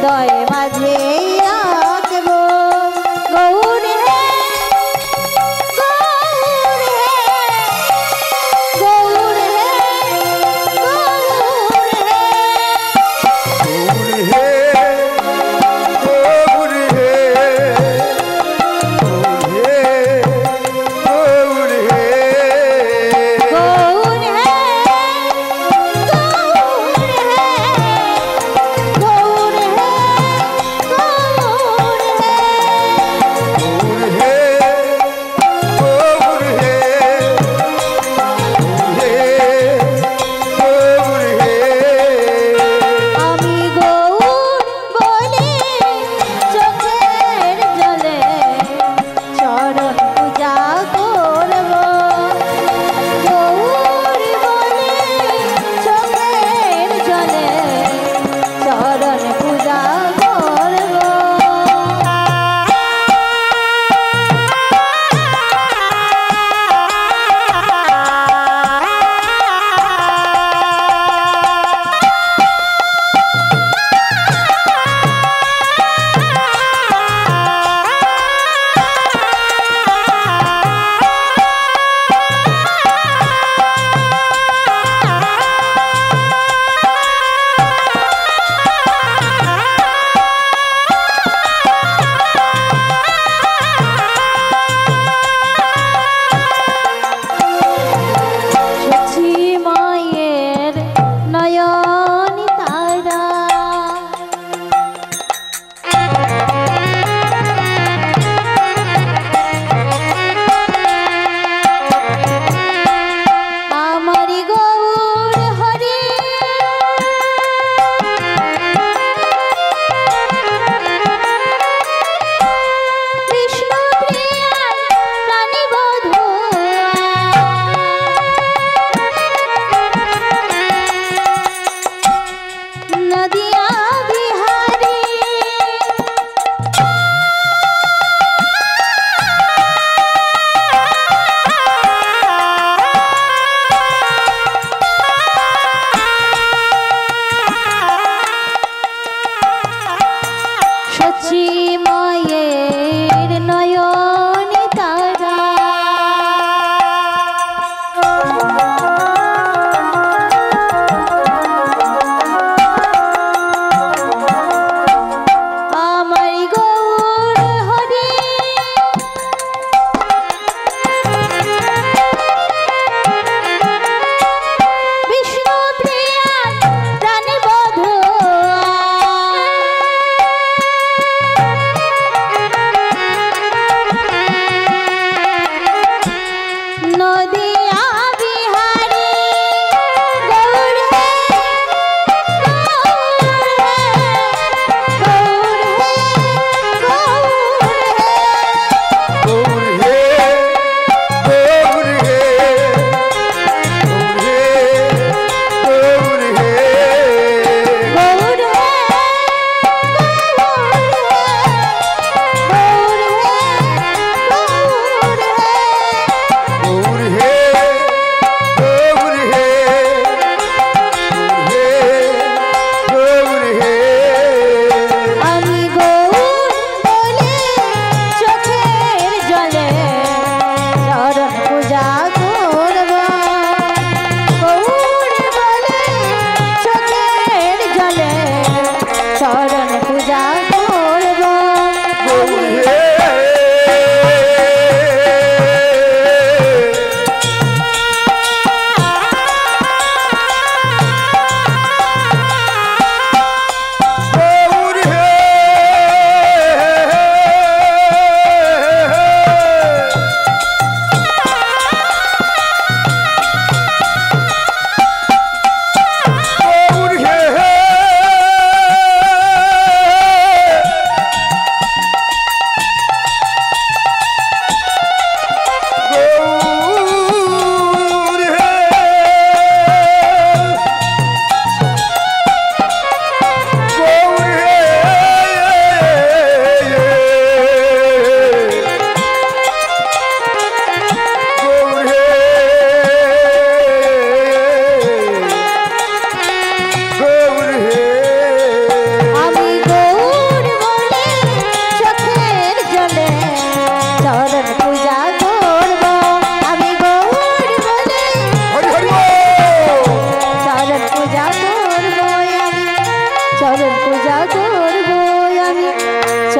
হৃদয়ে মাঝে রাখবো গৌর হে গৌর হে গৌর হে গৌর হে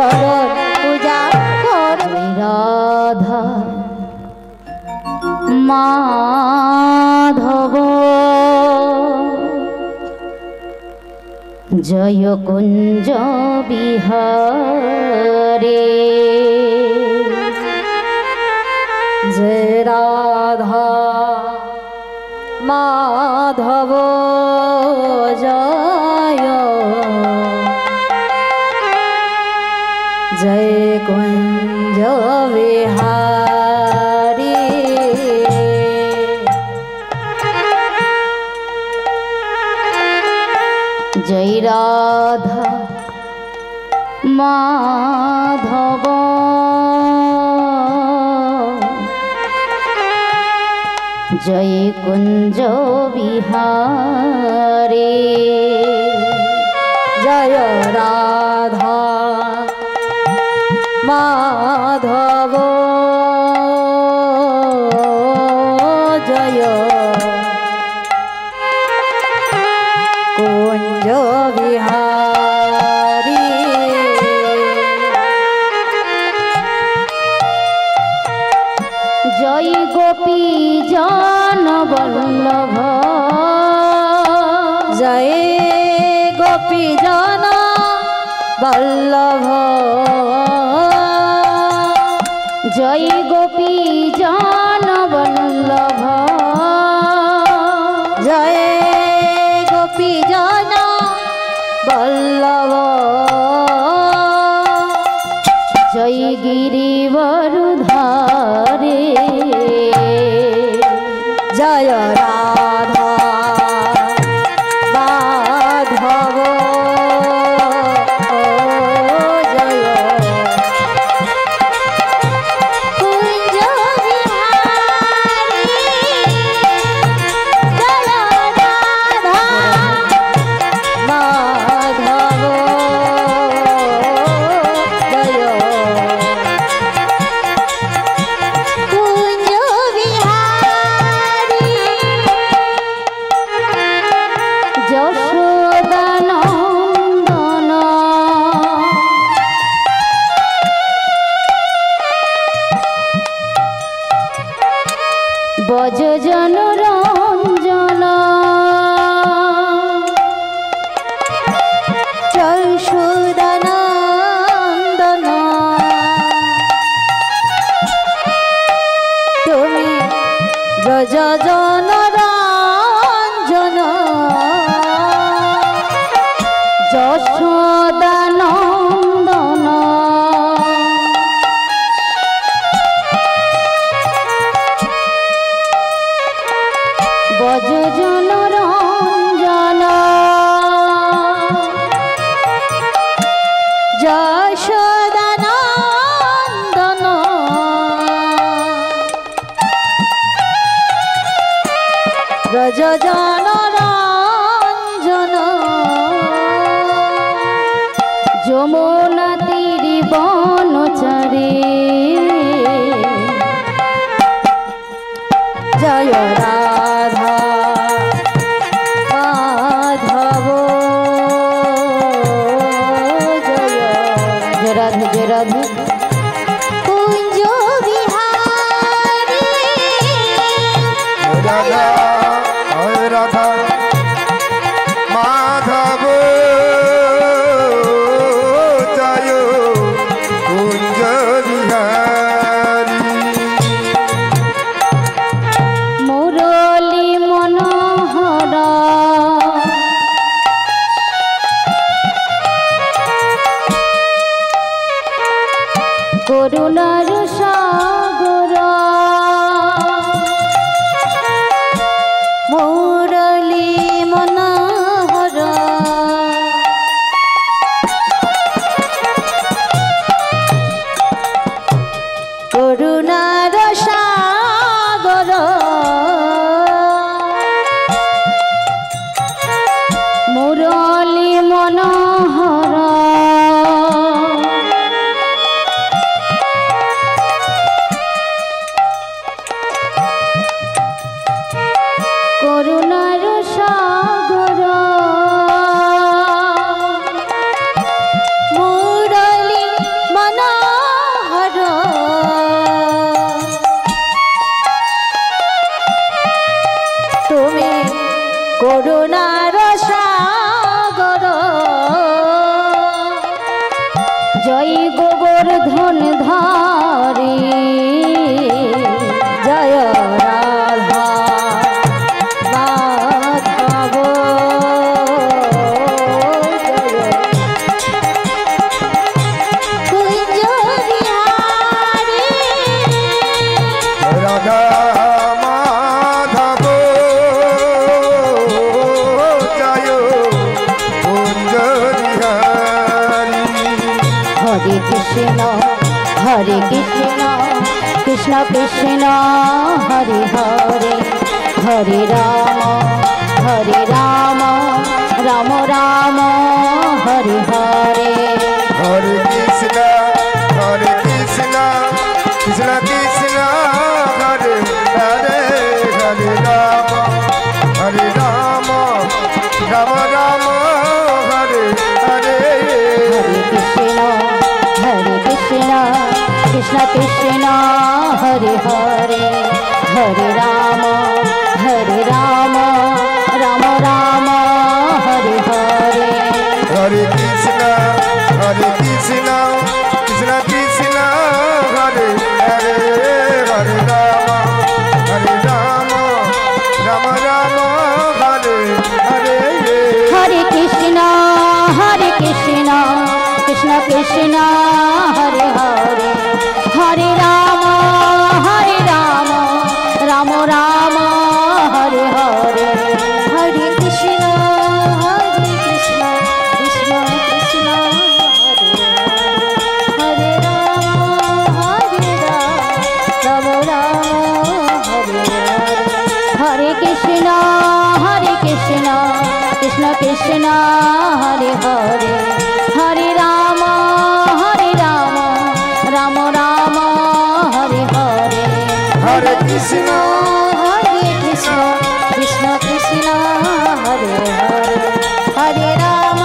চরণ পূজা করবে রাধা মাধব জয় কুঞ্জ বিহারে জয় রাধা মাধব জয় जय कुंज विहारी जय राधा माधव जय कुंज विहारी जय राधा माधव जय कुंज विहारी जय गोपी जन वल्लभ जय गोपी जन वल्लभ जय गोपी जन वल्लभ जय गोपी जन वल्लभ जय गिरिवरधारी जय राधा माधव बज जन रंजन चौषुदानंदन तुम्हें ब्रज जन रंजन यशोदानंदन बज जन रंजन यशोदानंदन ब्रज जन रंजन যমুনা তীরে বনচারে জয় রাধা মাধব জয় জয় রাধে জয় রাধে কুঞ্জ বিহারী রাধা রাধা মাধব জয় কুঞ্জ বিহারী মুরলী মনোহর করুণার সাগর মুরলী মনোহর করুণার সাগর মুরলী মনোহর জয় গোবর্ধন ধারী জয় রাধা মাধব কুঞ্জ বিহারী রাধা মাধব জয় কুঞ্জ বিহারী। হরে কৃষ্ণ কৃষ্ণ কৃষ্ণ হরে হরে হরে রাম রাম রাম হরে হরে। হরে কৃষ্ণ কৃষ্ণ কৃষ্ণ হরে হরে হরে রাম রাম রাম হরে হরে। হরে কৃষ্ণ কৃষ্ণ কৃষ্ণ হরে হরে হরে রাম রাম রাম হরে হরে। হরে কৃষ্ণ কৃষ্ণ কৃষ্ণ হরে হরে হরে রাম রাম রাম হরে হরে। হরে কৃষ্ণ কৃষ্ণ কৃষ্ণ হরে হরে হরে রাম রাম রাম হরে হরে। হরে কৃষ্ণ কৃষ্ণ কৃষ্ণ হরে হরে রাম রাম হরে হরে। হরে কৃষ্ণ কৃষ্ণ কৃষ্ণ হরে হরে হরে রাম রাম রাম হরে হরে। হরে কৃষ্ণ কৃষ্ণ কৃষ্ণ হরে হরে হরে রাম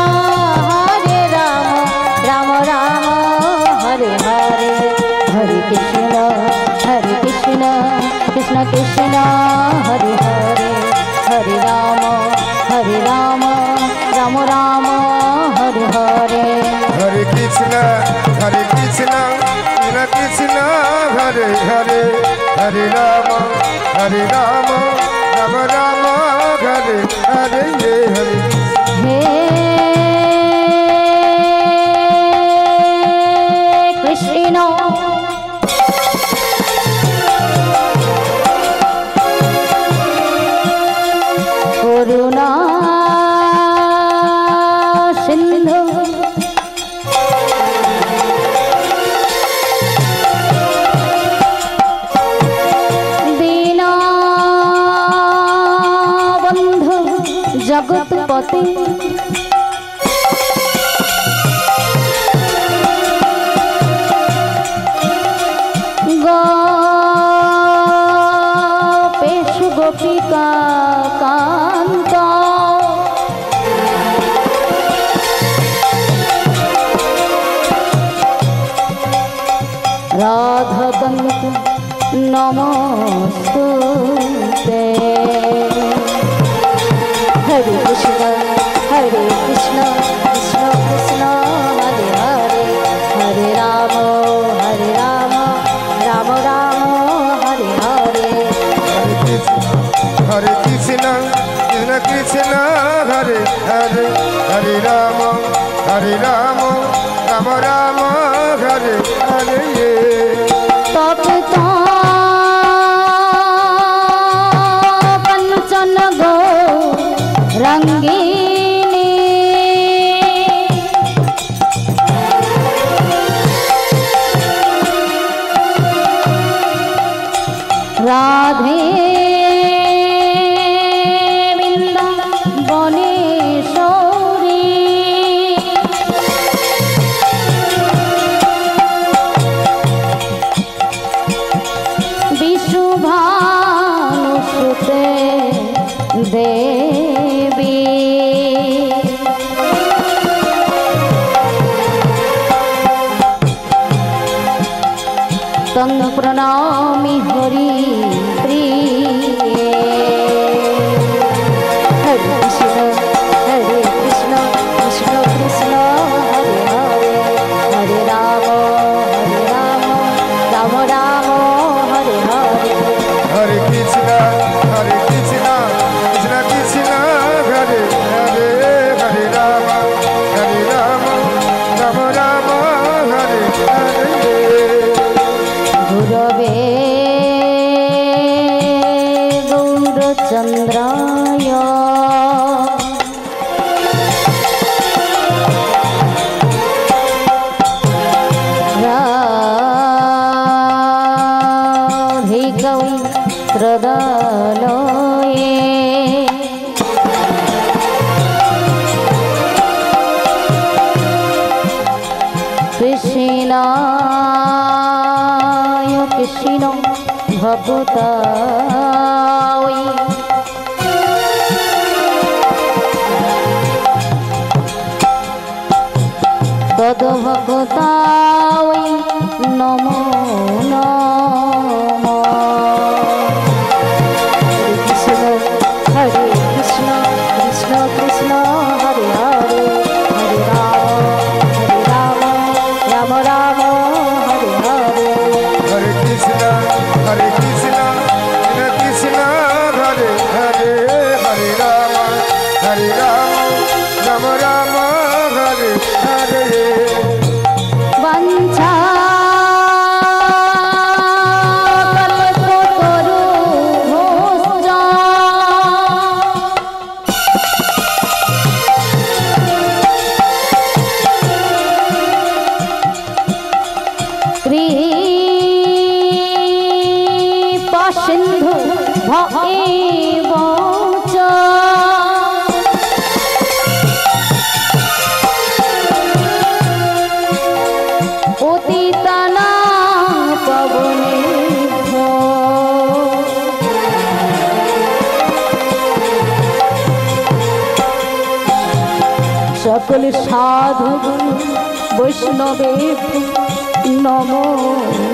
রাম রাম হরে হরে। হরে কৃষ্ণ কৃষ্ণ কৃষ্ণ হরে হরে হরে রাম রাম রাম হরে হরে। হরে কৃষ্ণ কৃষ্ণ কৃষ্ণ হরে হরে হরে রাম রাম রাম হরে হরে হরে। হে কৃষ্ণ করুণা সিন্ধু দীনবন্ধু জগৎপতি গোপেশু গোপিকা কান্ত রাধাকান্ত নমস্তুতে। হরে কৃষ্ণ কৃষ্ণ কৃষ্ণ হরে হরে হরে রাম রাম রাম হরে হরে। হরে কৃষ্ণ কৃষ্ণ হরে হরে হরে রাম রাম রাম হরে হরে। তপ্ত পঞ্চন গো রঙ্গিনী রাধে বনেশ্বরী বিশুভানুসুতে দেবী তং প্রণামি হরি প্রিয়ে। হরে কৃষ্ণ কৃষ্ণ কৃষ্ণ হরে হরে হরে রাম কৃষ্ণায় কৃষ্ণ ভবতাই তদ ভগতাই নমো নমঃ। হরে Krishna Krishna Krishna Hare Hare Hare Ram Ram Ram Hare Hare. Hare Krishna Krishna Hare Hare Hare Rama Rama Rama Hare Hare। বাঞ্ছা কল্পতরু ভোজ কৃপা সিন্ধু ভবেব চ পতিতানাং পাবনেভ্যো সকল সাধু বৈষ্ণবেভ্যো নমো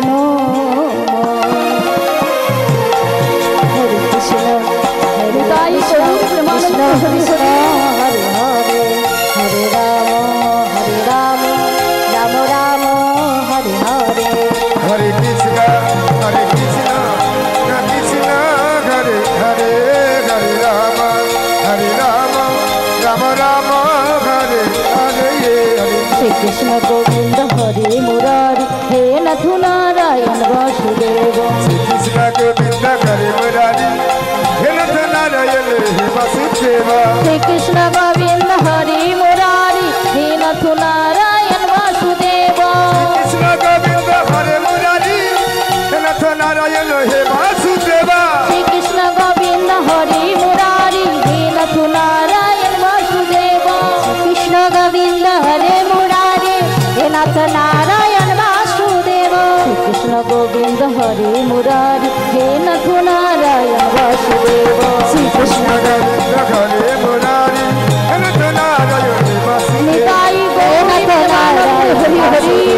নমঃ। হরে কৃষ্ণ হরে Krishna Krishna Krishna Hare Hare Hare Ram Ram Ram Hare Hare. Hare Krishna Krishna Hare Hare Hare Rama Rama Rama Hare Hare। Shri Krishna Govinda Hare Murari hey Nath Narayan Basudeb. Krishna Govinda Hare Murari He Nath Narayan He Vasudeva। Shri Krishna Govinda Hare Murari hey Nath Narayan Basudeb. Krishna Govinda Hare Murari He Nath Narayan He Vasudeva। Shri Krishna Govinda Hare Murari hey Nath Narayan Basudeb. Krishna Govinda Hare Murari hey Nath Narayan Basudeb. Krishna Govinda Hare Murari hey Nath Narayan Basudeb. Shrikrishna Govinda Hare Murari He Nath Narayan He Vasudeva। Nitai go Nath Narayan Hari Hari.